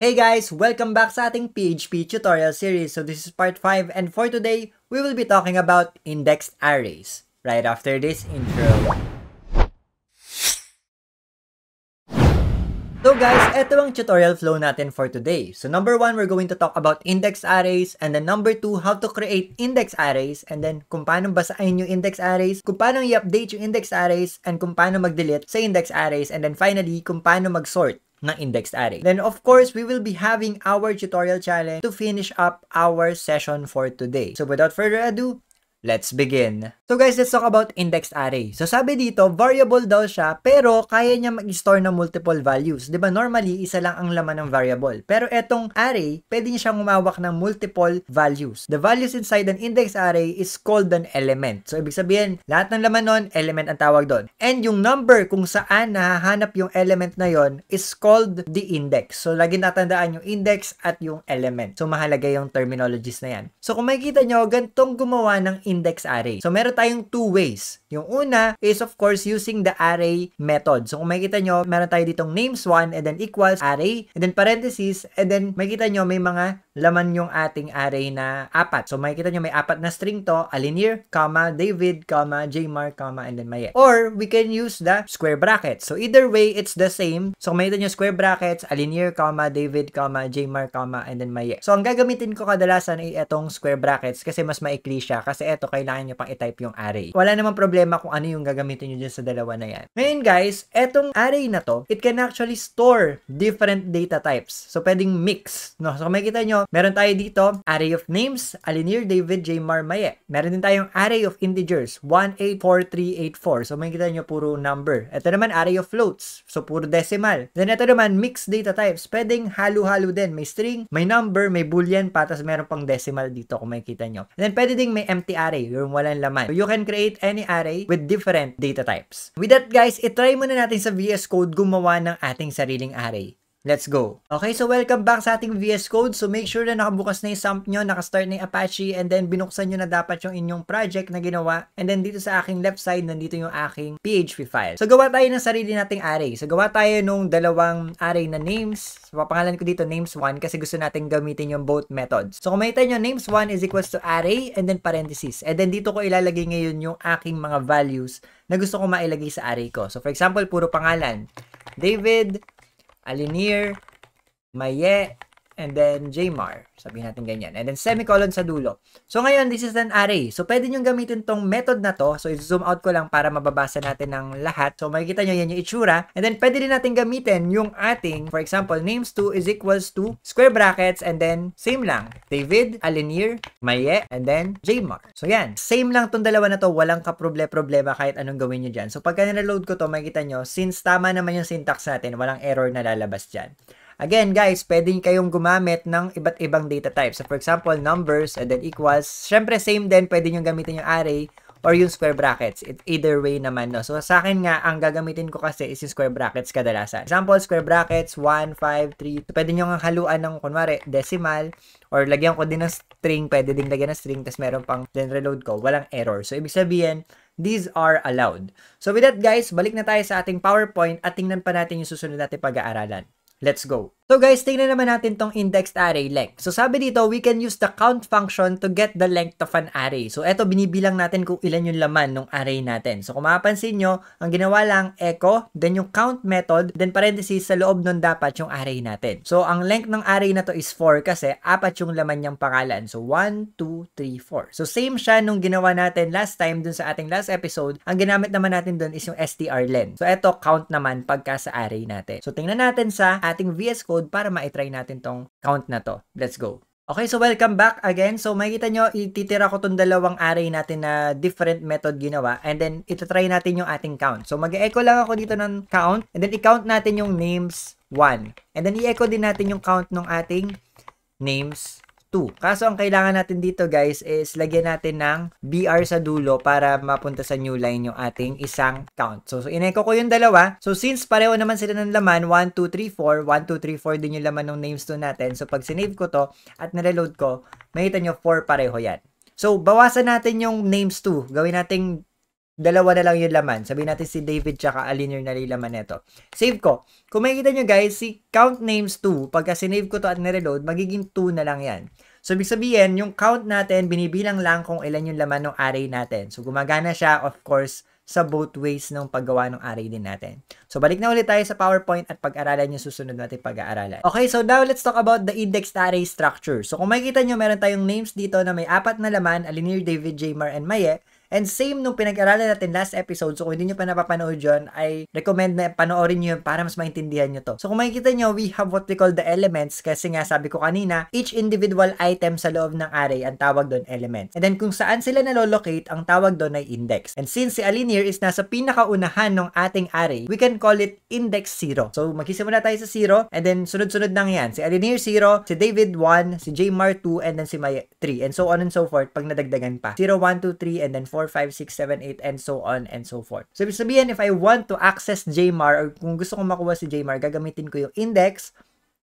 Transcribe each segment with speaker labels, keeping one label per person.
Speaker 1: Hey guys! Welcome back sa ating PHP tutorial series. So this is part 5 and for today, we will be talking about indexed arrays. Right after this intro. So guys, ito ang tutorial flow natin for today. So number 1, we're going to talk about indexed arrays, and then number 2, how to create index arrays, and then kung paano basahin yung index arrays, kung paano i-update yung index arrays, and kung paano mag-delete sa index arrays, and then finally, kung paano mag-sort ng indexed array. Then of course, we will be having our tutorial challenge to finish up our session for today. So without further ado, let's begin. So guys, let's talk about indexed array. So sabi dito, variable daw siya, pero kaya niya mag-store ng multiple values. 'Di ba? Normally, isa lang ang laman ng variable. Pero etong array, pwede niya siyang umawak ng multiple values. The values inside an index array is called an element. So ibig sabihin, lahat ng laman nun, element ang tawag doon. And yung number kung saan nahahanap yung element na yon is called the index. So lagi natandaan yung index at yung element. So mahalaga yung terminologies na yan. So kung makikita nyo, gantong gumawa ng index array. So meron tayong two ways. Yung una is of course using the array method. So kung makikita nyo, meron tayo ditong names1 and then equals array and then parentheses and then makikita nyo may mga laman yung ating array na 4. So makikita nyo may 4 na string to, Alinir, David, Jmar, and then Maye. Or we can use the square brackets. So either way, it's the same. So kung makikita nyo square brackets, Alinir, David, Jmar, and then Maye. So ang gagamitin ko kadalasan ay itong square brackets kasi mas maikli siya kasi ito kailangan nyo pang i-type yung array. Wala namang problema kung ano yung gagamitin nyo dyan sa dalawa na yan. Ngayon guys, etong array na to, it can actually store different data types. So pwedeng mix. No? So kung makikita nyo, meron tayo dito, array of names, Alinir, David, Jmar, Maye. Meron din tayong array of integers, 184384. So makikita nyo puro number. Ito naman array of floats. So puro decimal. Then ito naman mixed data types. Pwedeng halo-halo din. May string, may number, may boolean, patas meron pang decimal dito kung makikita nyo. And then pwede ding may empty array, yung walang laman. So you can create any array with different data types. With that guys, itry muna natin sa VS Code gumawa ng ating sariling array. Let's go. Okay, so welcome back sa ating VS Code. So make sure na nakabukas na yung sump nyo, nakastart na yung Apache, and then binuksan nyo na dapat yung inyong project na ginawa. And then dito sa aking left side, nandito yung aking PHP file. So gawa tayo ng sarili nating array. So gawa tayo nung dalawang array na names. So papangalan ko dito names1 kasi gusto natin gamitin yung both methods. So kung makita nyo, names1 is equals to array and then parentheses. And then dito ko ilalagay ngayon yung aking mga values na gusto ko mailagay sa array ko. So for example, puro pangalan. David, Alinir, Maye, and then Jmar. Sabihin natin ganyan. And then semicolon sa dulo. So ngayon, this is an array. So pwede nyo gamitin tong method na to. So i-zoom out ko lang para mababasa natin ng lahat. So makikita nyo yan yung itsura. And then pwede din natin gamitin yung ating, for example, names2 is equals to square brackets and then same lang. David, Alinir, Maye, and then Jmar. So yan. Same lang tong dalawa na to. Walang kaproblema kahit anong gawin nyo dyan. So pagka nireload ko to, makikita nyo, since tama naman yung syntax natin, walang error na lalabas dyan. Again, guys, pwede kayong gumamit ng iba't ibang data types. So, for example, numbers and then equals. Syempre, same din. Pwede nyo gamitin yung array or yung square brackets. Either way naman, no? So, sa akin nga, ang gagamitin ko kasi is yung square brackets kadalasan. Example, square brackets, 1, 5, 3. So, pwede nyo nga haluan ng, kunwari, decimal. Or lagyan ko din ng string. Pwede din lagyan ng string. Tapos meron pang, then reload ko. Walang error. So, ibig sabihin, these are allowed. So, with that, guys, balik na tayo sa ating PowerPoint at tingnan pa natin yung susunod natin pag-aaralan. Let's go. So guys, tingnan naman natin tong indexed array length. So sabi dito, we can use the count function to get the length of an array. So eto, binibilang natin kung ilan yung laman ng array natin. So kung mapapansin nyo, ang ginawa lang, echo, then yung count method, then parentheses sa loob nun dapat yung array natin. So ang length ng array na to is 4 kasi 4 yung laman niyang pangalan. So 1, 2, 3, 4. So same siya nung ginawa natin last time dun sa ating last episode. Ang ginamit naman natin dun is yung strlen. So eto, count naman pagka sa array natin. So tingnan natin sa ating VS Code para ma-try natin tong count na to. Let's go. Okay, so welcome back again. So makikita nyo, ititira ko tong dalawang array natin na different method ginawa and then itatry natin yung ating count. So mag-echo lang ako dito ng count and then i-count natin yung names1. And then i-echo din natin yung count ng ating names 2. Kaso ang kailangan natin dito guys is lagyan natin ng BR sa dulo para mapunta sa new line yung ating isang count. So in-echo ko yung dalawa. So since pareho naman sila ng laman, 1, 2, 3, 4, 1, 2, 3, 4 din yung laman ng names 2 natin. So pag sinave ko to at nireload ko, makita nyo 4 pareho yan. So bawasan natin yung names 2. Gawin nating dalawa na lang yung laman. Sabihin natin si David tsaka Alinir na yung laman nito. Save ko. Kung makikita nyo guys, si count names 2, pagka sinave ko to at nireload, magiging 2 na lang yan. So, ibig sabihin, yung count natin, binibilang lang kung ilan yung laman ng array natin. So, gumagana siya, of course, sa both ways ng paggawa ng array din natin. So, balik na ulit tayo sa PowerPoint at pag-aralan yung susunod natin pag-aaralan. Okay, so now let's talk about the indexed array structure. So, kung makikita nyo, meron tayong names dito na may 4 na laman, Alinir, David, Jmar, and Maye. And same nung pinag-aralan natin last episode, so kung hindi nyo pa napapanood yun, I recommend na panoorin nyo yun para mas maintindihan nyo to. So kung makikita nyo, we have what we call the elements kasi nga sabi ko kanina, each individual item sa loob ng array, ang tawag doon elements. And then kung saan sila nalolocate, ang tawag doon ay index. And since si Alinir is nasa pinakaunahan ng ating array, we can call it index 0. So magsisimula tayo sa 0, and then sunod-sunod lang yan. Si Alinir 0, si David 1, si Jmar 2, and then si Maya 3, and so on and so forth pag nadagdagan pa. 0, 1, 2, 3, and then 4, 5, 6, 7, 8, and so on and so forth. So, ibig sabihin, if I want to access Jmar, or kung gusto kong makuha si Jmar, gagamitin ko yung index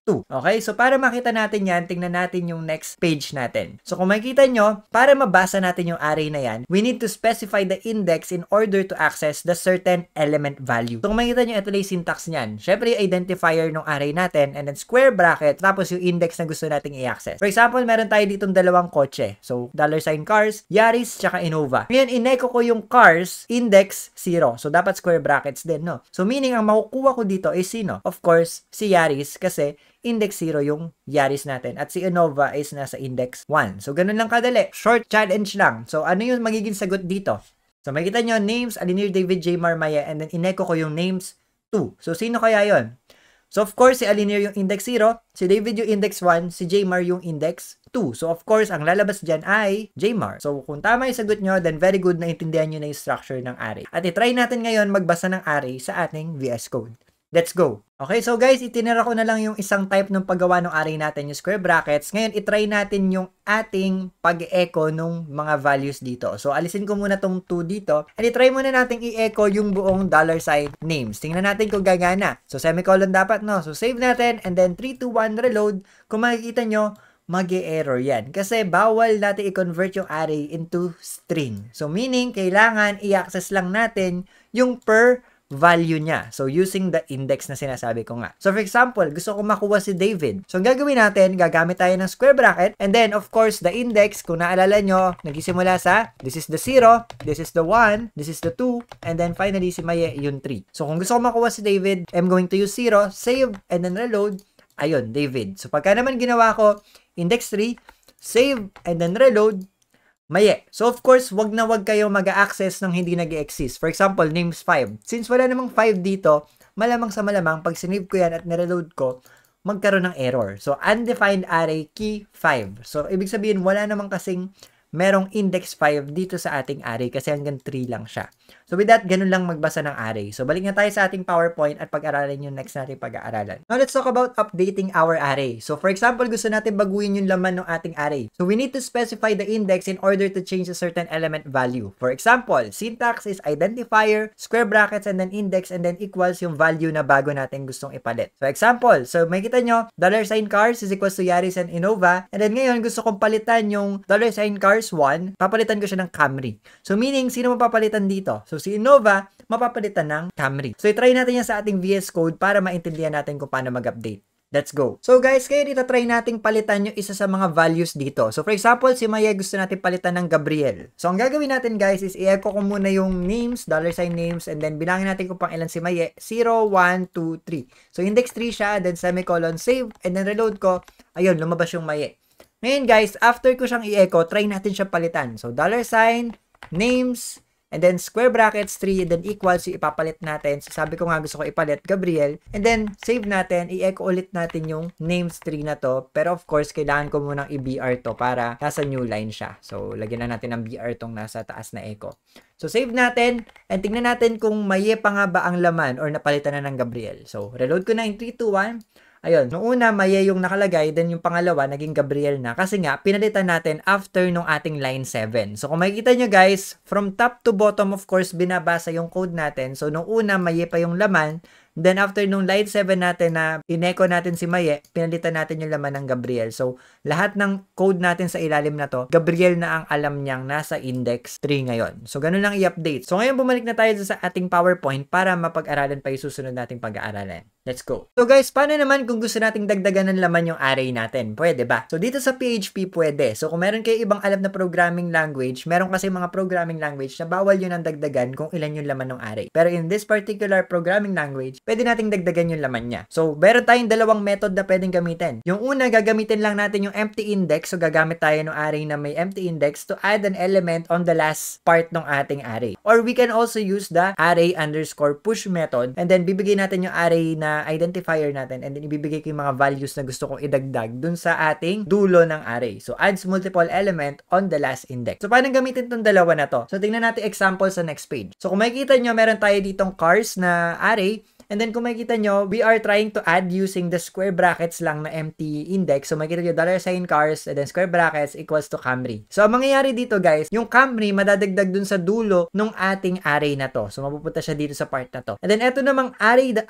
Speaker 1: 2. Okay? So, para makita natin yan, tingnan natin yung next page natin. So, kung makikita nyo, para mabasa natin yung array na yan, we need to specify the index in order to access the certain element value. So, kung makikita nyo, ito lang yung syntax niyan. Syempre, identifier ng array natin, and then square bracket, tapos yung index na gusto nating i-access. For example, meron tayo ditong dalawang kotse. So, $cars, Yaris, tsaka Innova. Ngayon, in-echo ko yung cars, index 0. So, dapat square brackets din, no? So, meaning, ang makukuha ko dito is sino? Of course, si Yaris, kasi index 0 yung Yaris natin. At si Innova is nasa index 1. So, ganun lang kadali. Short challenge lang. So, ano yung magiging sagot dito? So, makikita nyo, names, Alinir, David, Jmar, Maya, and then in-echo ko yung names 2. So, sino kaya yon? So, of course, si Alinir yung index 0, si David yung index 1, si Jmar yung index 2. So, of course, ang lalabas dyan ay Jmar. So, kung tama yung sagot nyo, then very good na intindihan nyo na yung structure ng array. At itry natin ngayon magbasa ng array sa ating VS Code. Let's go! Okay, so guys, itinira ko na lang yung isang type ng paggawa ng array natin, yung square brackets. Ngayon, itry natin yung ating pag-echo ng mga values dito. So, alisin ko muna tong 2 dito. And itry muna natin i-echo yung buong $sign names. Tingnan natin kung gagana. So, semicolon dapat, no? So, save natin, and then 3, 2, 1, reload. Kung makikita nyo, mag-e-error yan. Kasi bawal natin i-convert yung array into string. So, meaning, kailangan i-access lang natin yung per value niya. So, using the index na sinasabi ko nga. So, for example, gusto ko makuha si David. So, ang gagawin natin, gagamit tayo ng square bracket, and then, of course, the index, kung naalala nyo, nagsisimula sa, this is the 0, this is the 1, this is the 2, and then, finally, si Maya, yung 3. So, kung gusto ko makuha si David, I'm going to use 0, save, and then reload. Ayun, David. So, pagka naman ginawa ko, index 3, save, and then reload, Maya. So, of course, wag na wag kayo mag-access ng hindi nag-exist. For example, names 5. Since wala namang 5 dito, malamang sa malamang, pag sinave ko yan at nireload ko, magkaroon ng error. So, undefined array key 5. So, ibig sabihin, wala namang kasing merong index 5 dito sa ating array kasi hanggang 3 lang siya. So with that, ganun lang magbasa ng array. So balik na tayo sa ating PowerPoint at pag-aralan yung next natin pag-aaralan. Now let's talk about updating our array. So for example, gusto natin baguhin yung laman ng ating array. So we need to specify the index in order to change a certain element value. For example, syntax is identifier, square brackets, and then index, and then equals yung value na bago natin gustong ipalit. So example, so makikita nyo, $cars is equals to Yaris and Innova. And then ngayon, gusto kong palitan yung $cars 1, papalitan ko siya ng Camry. So meaning, sino mapapalitan dito? So si Innova, mapapalitan ng Camry. So itry natin yan sa ating VS Code para maintindihan natin kung paano mag-update. Let's go. So guys, kaya dito try nating palitan yung isa sa mga values dito. So for example, si Maya gusto natin palitan ng Gabriel. So ang gagawin natin guys is i-echo ko muna yung names, $names, and then bilangin natin kung pang ilan si Maya. 0, 1, 2, 3. So index 3 siya, then semicolon, save, and then reload ko. Ayun, lumabas yung Maya. Ngayon guys, after ko siyang i-echo, try natin siyang palitan. So $names, and then square brackets 3, and then equals yung ipapalit natin. So sabi ko nga gusto ko ipalit Gabriel. And then save natin, i-echo ulit natin yung names 3 na to. Pero of course, kailangan ko munang i-BR to para nasa new line siya. So lagyan na natin ng BR tong nasa taas na echo. So save natin, and tingnan natin kung Maya pa nga ba ang laman or napalitan na ng Gabriel. So reload ko na in 3, 2, 1. Ayun, noong una, Maya yung nakalagay, then yung pangalawa, naging Gabriel na. Kasi nga, pinalitan natin after nung ating line 7. So, kung makikita nyo guys, from top to bottom, of course, binabasa yung code natin. So, noong una, Maya pa yung laman. Then after nung line 7 natin na inecho natin si Maye, pinalitan natin yung laman ng Gabriel. So lahat ng code natin sa ilalim na to, Gabriel na ang alam niyang nasa index 3 ngayon. So ganun lang i-update. So ngayon bumalik na tayo sa ating PowerPoint para mapag-aralan pa yung susunod nating pag-aaralan. Let's go. So guys, paano naman kung gusto nating dagdagan ng laman yung array natin? Pwede ba? So dito sa PHP pwede. So kung meron kayo ibang alam na programming language, meron kasi mga programming language na bawal yun ang dagdagan kung ilan yung laman ng array. Pero in this particular programming language, pwede nating dagdagan yung laman niya. So meron tayong dalawang method na pwedeng gamitin. Yung una, gagamitin lang natin yung empty index. So gagamit tayo ng array na may empty index to add an element on the last part ng ating array. Or we can also use the array_push method and then bibigay natin yung array na identifier natin and then ibibigay ko yung mga values na gusto kong idagdag dun sa ating dulo ng array. So, adds multiple element on the last index. So, paano gamitin tong dalawa na to? So, tingnan natin example sa next page. So, kung makikita nyo, meron tayo ditong cars na array. And then, kung makikita nyo, we are trying to add using the square brackets lang na empty index. So, makikita nyo, $cars, and then square brackets equals to Camry. So, ang mangyayari dito, guys, yung Camry, madadagdag dun sa dulo nung ating array na to. So, mapupunta siya dito sa part na to. And then, eto namang array, the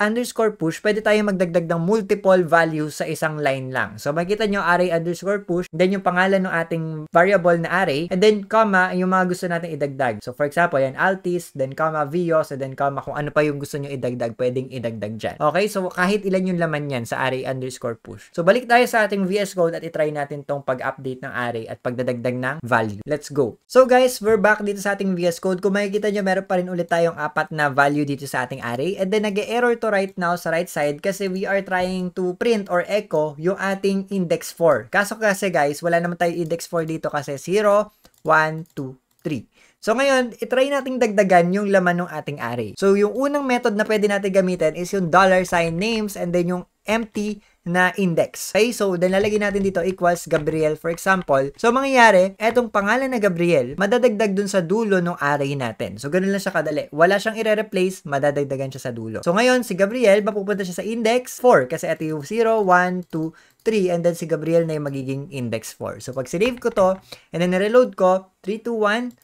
Speaker 1: _push, pwede tayo magdagdag ng multiple values sa isang line lang. So, makikita nyo, array_push, then yung pangalan ng ating variable na array, and then, comma, yung mga gusto natin idagdag. So, for example, yan, Altis, then, comma, Vios, and then, comma, kung ano pa yung gusto nyo idagdag, pwedeng idagdag dyan. Okay, so kahit ilan yung laman yan sa array_push. So balik tayo sa ating VS Code at itry natin tong pag-update ng array at pagdadagdag ng value. Let's go. So guys, we're back dito sa ating VS Code. Kung makikita nyo, meron pa rin ulit tayong 4 na value dito sa ating array. And then nag-error to right now sa right side kasi we are trying to print or echo yung ating index 4. Kaso kasi guys, wala naman tayo index 4 dito kasi 0, 1, 2, 3. So ngayon, itry nating dagdagan yung laman ng ating array. So yung unang method na pwede natin gamitin is yung $names and then yung empty na index. Okay, so then lalagyan natin dito equals Gabriel for example. So mangyayari, etong pangalan na Gabriel, madadagdag dun sa dulo ng array natin. So ganun lang siya kadali. Wala siyang i-replace, madadagdagan siya sa dulo. So ngayon, si Gabriel, mapupunta siya sa index 4 kasi ito yung 0, 1, 2, 3 and then si Gabriel na yung magiging index 4. So pag sinave ko to and then reload ko, 3, 2, 1,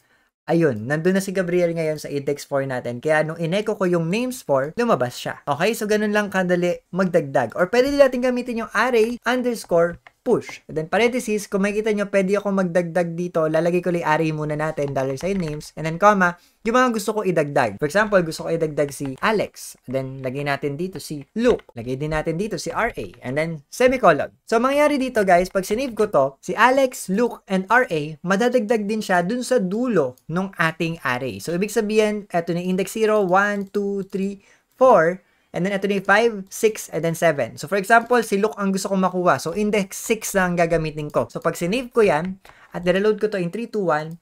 Speaker 1: ayun, nandun na si Gabriel ngayon sa index 4 natin. Kaya nung inecho ko yung names 4, lumabas siya. Okay, so ganun lang kadali magdagdag. Or pwede din natin gamitin yung array_push. And then parenthesis, kung makikita nyo, pwede ako magdagdag dito. Lalagay ko lang array muna natin, $names, and then comma, yung mga gusto ko idagdag. For example, gusto ko idagdag si Alex. And then, lagay natin dito si Luke. Lagay din natin dito si RA. And then, semicolon. So, mangyayari dito guys, pag sinave ko to, si Alex, Luke, and RA, madadagdag din siya dun sa dulo ng ating array. So, ibig sabihin, eto na index 0, 1, 2, 3, 4, and then ito na 5, 6, and then 7. So, for example, si Luke ang gusto kong makuha. So, index 6 lang gagamitin ko. So, pag sinave ko yan, at nireload ko to in 3, 2, 1,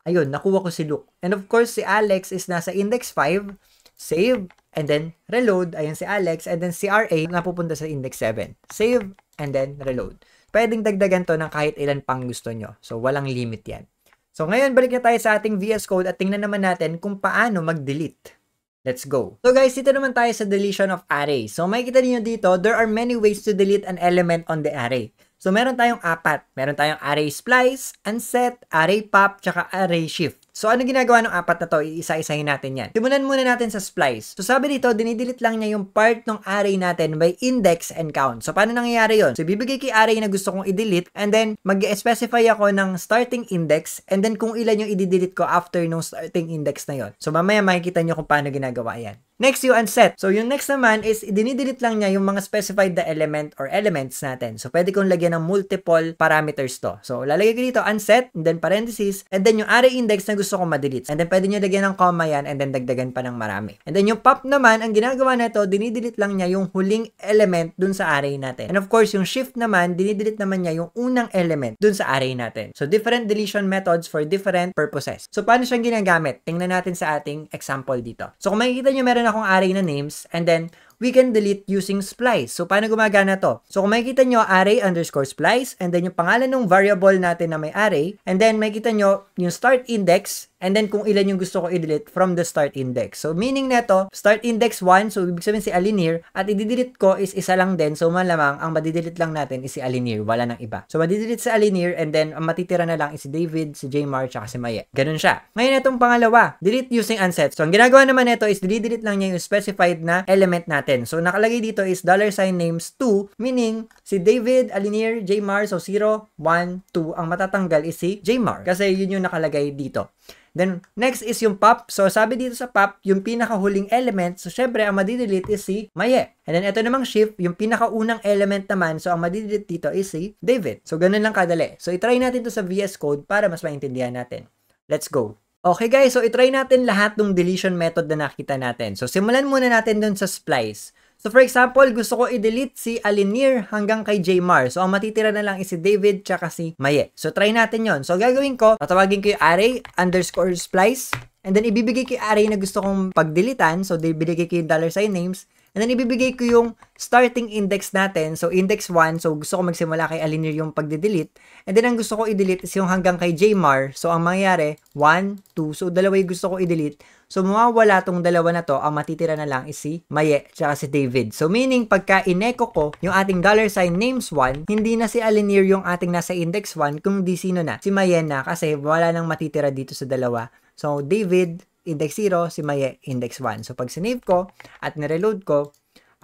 Speaker 1: ayun, nakuha ko si Luke. And of course, si Alex is nasa index 5, save, and then reload. Ayun si Alex, and then si RA napupunta sa index 7. Save, and then reload. Pwedeng dagdagan to ng kahit ilan pang gusto nyo. So, walang limit yan. So, ngayon, balik na tayo sa ating VS Code at tingnan naman natin kung paano mag-delete. Let's go. So guys, dito naman tayo sa deletion of array. So makikita niyo dito, there are many ways to delete an element on the array. So meron tayong 4. Meron tayong array splice, unset, array pop, tsaka array shift. So ano ginagawa ng 4 na to? Iisa-isahin natin yan. Simulan muna natin sa splice. So sabi dito, dinidelete lang niya yung part ng array natin by index and count. So paano nangyayari yon? So bibigay kay array na gusto kong i-delete and then mag-specify ako ng starting index and then kung ilan yung i-delete ko after nung starting index na yon. So mamaya makikita nyo kung paano ginagawa yan. Next, yung unset. So, yung next naman is, dinidelete lang niya yung mga specified na element or elements natin. So, pwede kong lagyan ng multiple parameters to. So, lalagay ko dito, unset, and then parenthesis, and then yung array index na gusto kong ma-delete. And then, pwede nyo lagyan ng comma yan, and then dagdagan pa ng marami. And then, yung pop naman, ang ginagawa nito, dinidelete lang niya yung huling element dun sa array natin. And of course, yung shift naman, dinidelete naman niya yung unang element dun sa array natin. So, different deletion methods for different purposes. So, paano siyang ginagamit? Tingnan natin sa ating example dito. So, kung makikita nyo, meron akong array na names and then we can delete using splice. So, paano gumagana to? So, kung makikita nyo, array_splice and then yung pangalan ng variable natin na may array and then makikita nyo yung start index and then kung ilan yung gusto ko i-delete from the start index. So, meaning neto, start index 1, so ibig sabihin si Alinir, at i-delete ko is isa lang din. So, malamang, ang madidelete lang natin is si Alinir, wala nang iba. So, madidelete si Alinir and then ang matitira na lang is si David, si Jmar, tsaka si Maye. Ganun siya. Ngayon, itong pangalawa, delete using unset. So, ang ginagawa naman nito is delete lang niya yung specified na element natin natin. So, nakalagay dito is $names2, meaning si David, Alinir, Jmar, so 0, 1, 2. Ang matatanggal is si Jmar kasi yun yung nakalagay dito. Then, next is yung pop. So, sabi dito sa pop, yung pinakahuling element. So, syempre, ang madidelete is si Maye. And then, ito namang shift, yung pinakaunang element naman. So, ang madidelete dito is si David. So, ganun lang kadali. So, itry natin to sa VS Code para mas maintindihan natin. Let's go. Okay guys, so itry natin lahat ng deletion method na nakita natin. So, simulan muna natin dun sa splice. So, for example, gusto ko i-delete si Alinir hanggang kay Jmar. So, ang matitira na lang is si David tsaka si Maye. So, try natin yon. So, gagawin ko, tatawagin ko yung array underscore splice. And then, ibibigay ko yung array na gusto kong pagdilitan. So, ibibigay ko yung $names. And then, ibibigay ko yung starting index natin. So, index 1. So, gusto ko magsimula kay Alinir yung pagdidelete. And then, ang gusto ko i-delete is yung hanggang kay Jmar. So, ang mangyayari, 1, 2. So, dalawa yung gusto ko i-delete. So, mawawala tong dalawa na to. Ang matitira na lang is si Maye tsaka si David. So, meaning, pagka in-echo ko yung ating $names1, hindi na si Alinir yung ating nasa index 1, kundi sino na? Si Maye na kasi wala nang matitira dito sa dalawa. So, David, index 0, si Maye, index 1. So, pag sinave ko at nireload ko,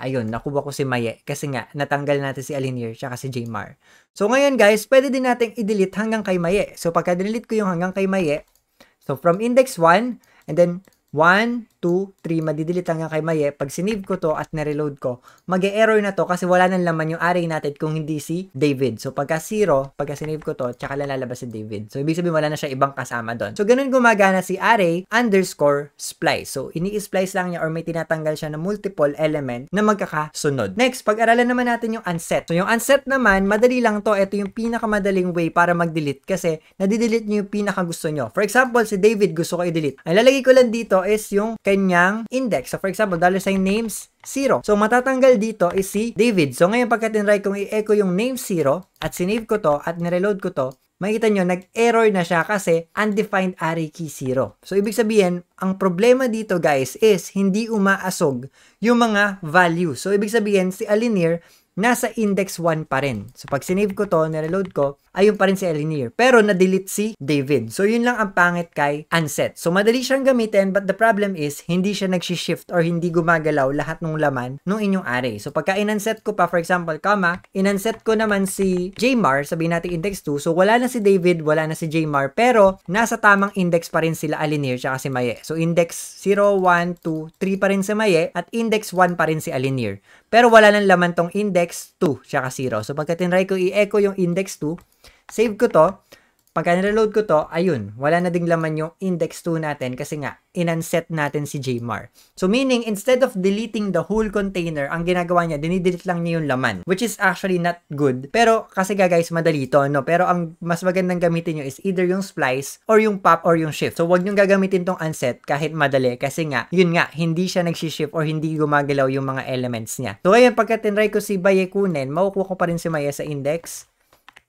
Speaker 1: ayun, nakuha ko si Maye kasi nga, natanggal natin si Alinir tsaka si Jmar. So, ngayon guys, pwede din natin i-delete hanggang kay Maye. So, pagka delete ko yung hanggang kay Maye, so from index 1, and then 1, 2, 3, madidelete hanggang kay Maye. Pag sinave ko to at na-reload ko, mag-e-error na to kasi wala nang laman yung array natin kung hindi si David. So, pagka 0, pagka sinave ko to, tsaka lalabas si David. So, ibig sabihin wala na siya ibang kasama doon. So, ganun gumagana si array underscore splice. So, ini-splice lang niya or may tinatanggal siya na multiple element na magkakasunod. Next, pag-aralan naman natin yung unset. So, yung unset naman, madali lang to. Ito yung pinakamadaling way para mag-delete kasi nadidelete niyo yung pinakagusto nyo. For example, si David gusto ko i-delete. Ang lalagay ko lang dito is yung kanyang index. So, for example, $names 0. So, matatanggal dito is si David. So, ngayon pagka tinry kong i-echo yung name 0 at sinave ko to at nireload ko to, makikita nyo, nag-error na siya kasi undefined array key 0. So, ibig sabihin, ang problema dito guys is hindi umaasog yung mga value. So, ibig sabihin, si Alinir nasa index 1 pa rin. So, pag sinave ko to, nireload ko, ayun pa rin si Alinir. Pero, na-delete si David. So, yun lang ang pangit kay unset. So, madali siyang gamitin, but the problem is, hindi siya nag-shift or hindi gumagalaw lahat ng laman ng inyong array. So, pagka in-unset ko pa, for example, comma, in-unset ko naman si Jmar, sabihin natin index 2. So, wala na si David, wala na si Jmar, pero, nasa tamang index pa rin sila Alinir tsaka si Maye. So, index 0, 1, 2, 3 pa rin si Maye, at index 1 pa rin si Alinir. Pero, wala nang laman tong index 2 tsaka 0. So, pagka tinry ko i-echo yung index 2, save ko to, pagka nireload ko to, ayun, wala na ding laman yung index 2 natin kasi nga, in-unset natin si Jmar. So, meaning, instead of deleting the whole container, ang ginagawa niya, dinidelete lang niya yung laman, which is actually not good. Pero, kasi guys, madali to, no? Pero, ang mas magandang gamitin nyo is either yung splice, or yung pop, or yung shift. So, wag nyo gagamitin tong unset kahit madali, kasi nga, yun nga, hindi siya nag-shift or hindi gumagalaw yung mga elements niya. So, ngayon, pagka tinry ko si Maye kunin, makukuha ko pa rin si Maye sa index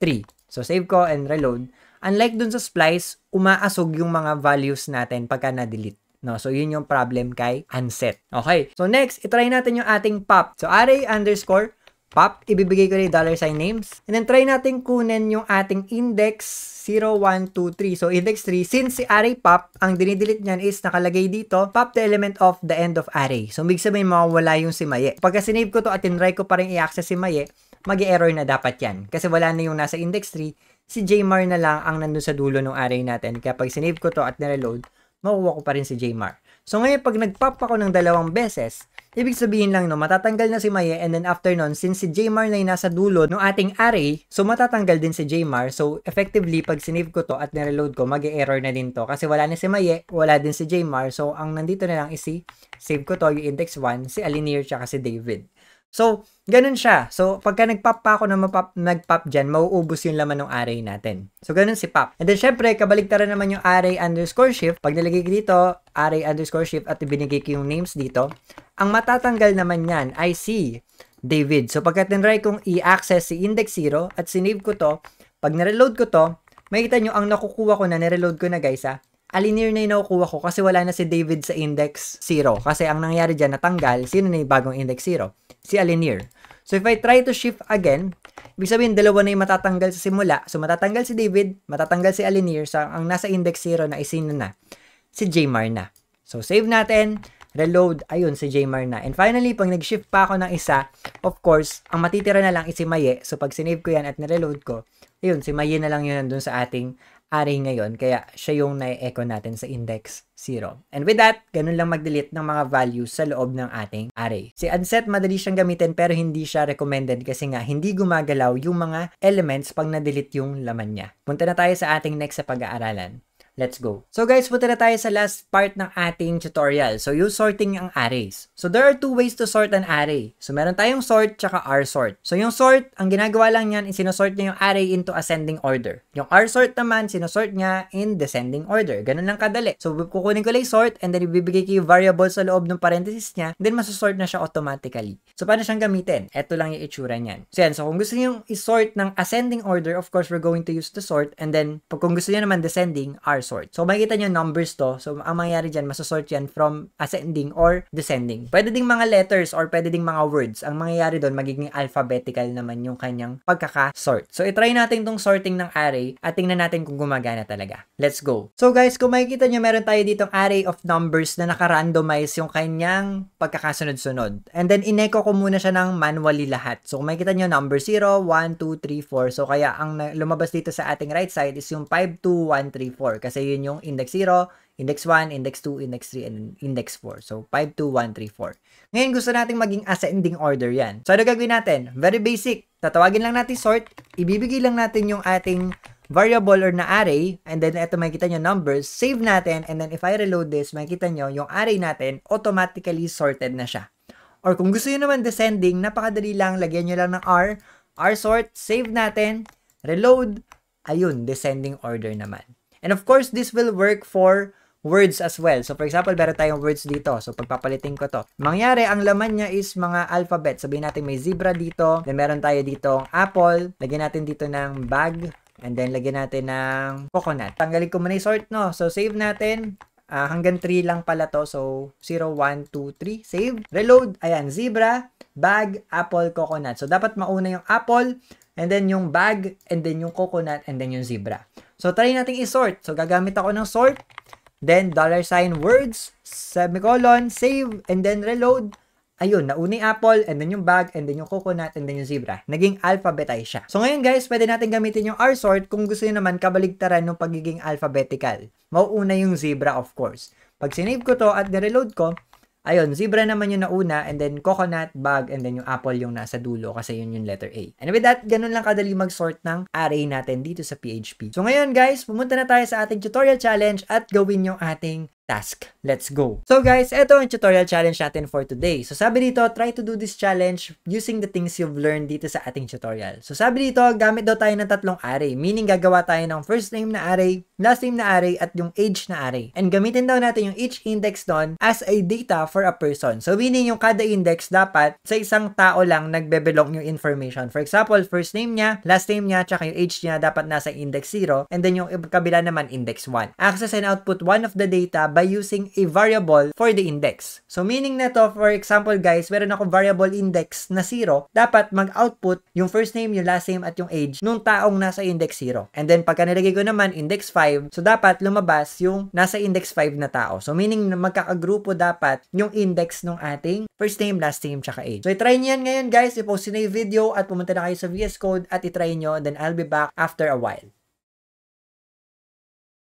Speaker 1: 3. So, save ko and reload. Unlike dun sa splice, umaasog yung mga values natin pagka na-delete. No? So, yun yung problem kay unset. Okay. So, next, itry natin yung ating pop. So, array underscore pop. Ibibigay ko rin $names. And then, try natin kunin yung ating index 0, 1, 2, 3. So, index 3. Since si array pop, ang dinidelete niyan is nakalagay dito, pop the element of the end of array. So, big sabihin, mawawala yung si Maye. Pagka sinave ko to at tinry ko pa rin i-access si Maye, mag-error na dapat yan. Kasi wala na yung nasa index 3. Si Jmar na lang ang nandun sa dulo ng array natin. Kaya pag sinave ko to at nireload, makuha ko pa rin si Jmar. So ngayon, pag nag-pop ako ng 2 beses, ibig sabihin lang, no, matatanggal na si Maye, and then after nun, since si Jmar na yung nasa dulo ng ating array, so matatanggal din si Jmar. So effectively, pag sinave ko to at nireload ko, mag-error na din to. Kasi wala na si Maye, wala din si Jmar. So ang nandito na lang is si, save ko to, yung index 1, si Alinir, tsaka si David. So, ganun siya. So, pagka nag-pop pa ako na nag-pop dyan, mauubos yung laman ng array natin. So, ganun si pop. And then, syempre, kabaligtaran naman yung array underscore shift. Pag nilagay ko dito, array underscore shift at ibinigay ko yung names dito, ang matatanggal naman yan ay si David. So, pagka tinry kong i-access si index 0 at sinave ko to, pag nireload ko to, makikita nyo, ang nakukuha ko na, nireload ko na guys Alinir na yung nakukuha ko kasi wala na si David sa index 0. Kasi ang nangyari dyan, natanggal, sino na yung bagong index 0? Si Alinir. So, if I try to shift again, ibig sabihin, dalawa na yung matatanggal sa simula. So, matatanggal si David, matatanggal si Alinir. So, ang nasa index 0 na isino na? Si Jmar na. So, save natin, reload, ayun, si Jmar na. And finally, pag nag-shift pa ako ng isa, of course, ang matitira na lang is si Maye. So, pag sinave ko yan at nireload ko, ayun, si Maye na lang yun nandun sa ating array ngayon. Kaya, siya yung na-echo natin sa index 0. And with that, ganun lang mag-delete ng mga values sa loob ng ating array. Si unset, madali siyang gamitin pero hindi siya recommended kasi nga, hindi gumagalaw yung mga elements pag na-delete yung laman niya. Punta na tayo sa ating next sa pag-aaralan. Let's go. So guys, punta na tayo sa last part ng ating tutorial. So yung sorting ng arrays. So there are two ways to sort an array. So meron tayong sort tsaka rsort. So yung sort, ang ginagawa lang niyan is sinosort niya yung array into ascending order. Yung rsort naman, sinosort niya in descending order. Ganun lang kadali. So kukunin ko lang yung sort and then ibibigay ko yung variable sa loob ng parenthesis niya, then masosort na siya automatically. So paano siyang gamitin? Ito lang yung itsura niyan. So yan, so kung gusto niyo i-sort ng ascending order, of course we're going to use the sort, and then kung gusto niyo naman descending, rsort. So, makikita nyo numbers to. So, ang mangyayari dyan, masosort yan from ascending or descending. Pwede ding mga letters or pwede ding mga words. Ang mangyayari doon, magiging alphabetical naman yung kanyang pagkaka-sort. So, itry natin tong sorting ng array at tingnan natin kung gumagana talaga. Let's go. So, guys, kung makikita nyo, meron tayo ditong array of numbers na naka-randomize yung kanyang pagkakasunod-sunod. And then, inecho ko muna siya ng manually lahat. So, kung makikita nyo, number 0, 1, 2, 3, 4. So, kaya ang lumabas dito sa ating right side is yung 5, 2, 1, 3, 4. Kasi yun yung index 0, index 1, index 2, index 3, and index 4. So, 5, 2, 1, 3, 4. Ngayon, gusto natin maging ascending order yan. So, ano gagawin natin? Very basic. Tatawagin lang natin sort. Ibibigay lang natin yung ating variable or na array. And then, ito makikita nyo numbers. Save natin. And then, if I reload this, makikita nyo yung array natin automatically sorted na siya. Or kung gusto nyo naman descending, napakadali lang. Lagyan nyo lang ng rsort. Save natin. Reload. Ayun, descending order naman. And of course, this will work for words as well. So, for example, meron tayong words dito. So, pagpapalitin ko to. Mangyari, ang laman niya is mga alphabet. Sabihin natin may zebra dito. Then, meron tayo dito apple. Lagyan natin dito ng bag. And then, lagyan natin ng coconut. Tanggalin ko muna yung sort, no? So, save natin. Hanggang 3 lang pala to. So, 0, 1, 2, 3. Save. Reload. Ayan, zebra, bag, apple, coconut. So, dapat mauna yung apple, and then yung bag, and then yung coconut, and then yung zebra. So, try natin i-sort. So, gagamit ako ng sort. Then, $words, semicolon, save, and then reload. Ayun, nauna yung apple, and then yung bag, and then yung coconut, and then yung zebra. Naging alphabetize siya. So, ngayon guys, pwede natin gamitin yung rsort kung gusto nyo naman kabaligtaran ng pagiging alphabetical. Mauuna yung zebra, of course. Pag sinave ko to at nireload ko, ayun, zebra naman yung nauna, and then coconut, bag, and then yung apple yung nasa dulo kasi yun yung letter A. And with that, ganun lang kadali mag-sort ng array natin dito sa PHP. So ngayon guys, pumunta na tayo sa ating tutorial challenge at gawin yung ating task. Let's go. So guys, ito ang tutorial challenge natin for today. So sabi dito, try to do this challenge using the things you've learned dito sa ating tutorial. So sabi dito, gamit daw tayo ng tatlong array. Meaning gagawa tayo ng first name na array, last name na array, at yung age na array. And gamitin daw natin yung each index doon as a data for a person. So meaning yung kada index dapat sa isang tao lang nagbe-belong yung information. For example, first name niya, last name niya, tsaka yung age niya dapat nasa index 0. And then yung kabila naman index 1. Access and output one of the data by using a variable for the index. So, meaning na to, for example guys, meron ako variable index na 0, dapat mag-output yung first name, yung last name, at yung age nung taong nasa index 0. And then, pagka nilagay ko naman index 5, so dapat lumabas yung nasa index 5 na tao. So, meaning na magkakagrupo dapat yung index nung ating first name, last name, tsaka age. So, itry nyo yan ngayon guys, i-post nyo yung video at pumunta na kayo sa VS Code at itry nyo, then I'll be back after a while.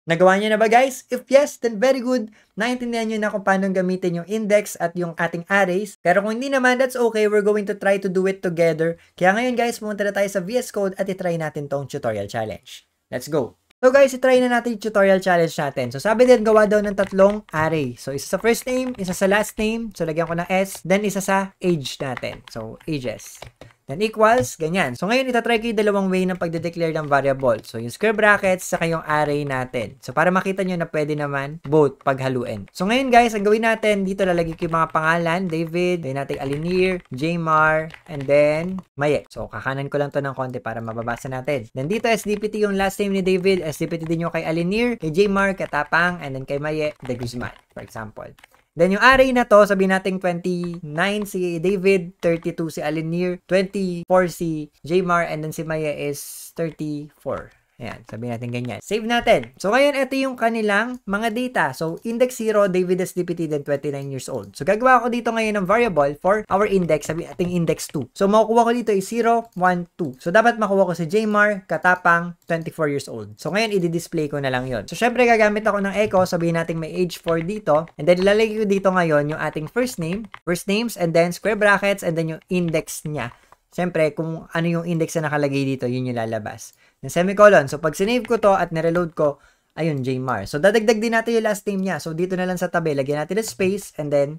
Speaker 1: Nagawa niyo na ba guys? If yes, then very good. Naintindihan niyo na kung paano gamitin yung index at yung ating arrays. Pero kung hindi naman, that's okay. We're going to try to do it together. Kaya ngayon guys, pumunta na tayo sa VS Code at itry natin tong tutorial challenge. Let's go! So guys, itry na natin yung tutorial challenge natin. So sabi din, gawa daw ng tatlong array. So isa sa first name, isa sa last name. So lagyan ko ng S. Then isa sa age natin. So ages. Then equals, ganyan. So ngayon, itatry ko yung dalawang way ng pagde-declare ng variable. So yung square brackets, saka yung array natin. So para makita nyo na pwede naman both paghaluin. So ngayon guys, ang gawin natin, dito lalagay ko yung mga pangalan. David, then natin Alinir, Jmar, and then Maye. So kakanan ko lang to ng konti para mababasa natin. Then dito SDPT yung last name ni David. SDPT din yung kay Alinir, kay Jmar, Katapang, and then kay Maye, De Guzman, for example. Then yung array na to, sabihin natin 29 si David, 32 si Alinir, 24 si Jmar, and then si Maya is 34. Ayan, sabihin natin ganyan. Save natin. So, ngayon, ito yung kanilang mga data. So, index 0, David SDPT, then 29 years old. So, gagawa ko dito ngayon ng variable for our index. Sabihin natin index 2. So, makukuha ko dito is 0, 1, 2. So, dapat makuha ko si Jmar Katapang, 24 years old. So, ngayon, i-display ko na lang yon. So, syempre, gagamit ako ng echo. Sabihin natin may age 4 dito. And then, ilalagay ko dito ngayon yung ating first names, and then square brackets, and then yung index niya. Siyempre, kung ano yung index na nakalagay dito, yun yung lalabas. Yung semicolon. So, pag sinave ko to at nireload ko, ayun, Jmar. So, dadagdag din natin yung last name niya. So, dito na lang sa tabi, lagyan natin ng space, and then,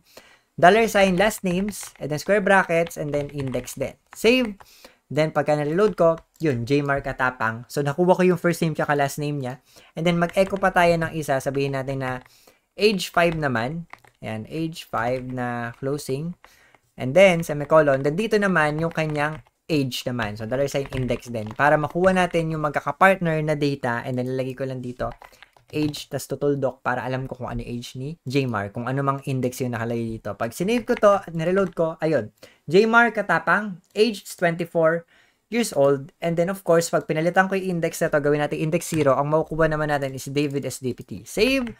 Speaker 1: $sign, last names, and then square brackets, and then index din. Save. Then, pagka nireload ko, yun, Jmar Katapang. So, nakuha ko yung first name tsaka last name niya. And then, mag-echo pa tayo ng isa. Sabihin natin na age 5 naman. Ayan, age 5 na closing. And then, semicolon. Then, dito naman yung kanyang age naman. So, $sign index din. Para makuha natin yung magkakapartner na data. And then, lalagay ko lang dito age, tas tutuldok para alam ko kung ano age ni Jmar. Kung ano mang index yung nakalagay dito. Pag sinave ko to at nireload ko, ayun. Jmar Katapang, age is 24 years old. And then, of course, pag pinalitan ko yung index na to, gawin natin index 0. Ang makukuha naman natin is David SDPT. Save.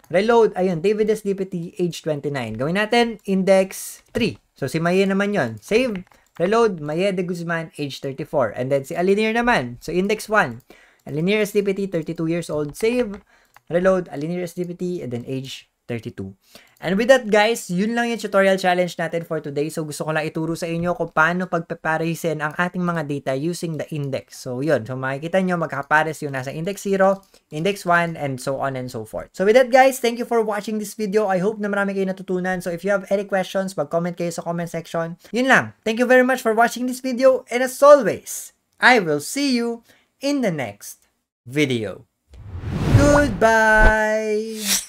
Speaker 1: Reload, ayun, David SDPT, age 29. Gawin natin, index 3. So, si Maye naman yon. Save, reload, Maye de Guzman, age 34. And then, si Alinir naman. So, index 1. Alinir SDPT, 32 years old. Save, reload, Alinir SDPT, and then age 32. And with that, guys, yun lang yung tutorial challenge natin for today. So, gusto ko lang ituro sa inyo kung paano pagpaparisin ang ating mga data using the index. So, yun. So, makikita nyo, magkakapares yung nasa index 0, index 1, and so on and so forth. So, with that, guys, thank you for watching this video. I hope na marami kayo natutunan. So, if you have any questions, mag-comment kayo sa comment section. Yun lang. Thank you very much for watching this video. And as always, I will see you in the next video. Goodbye!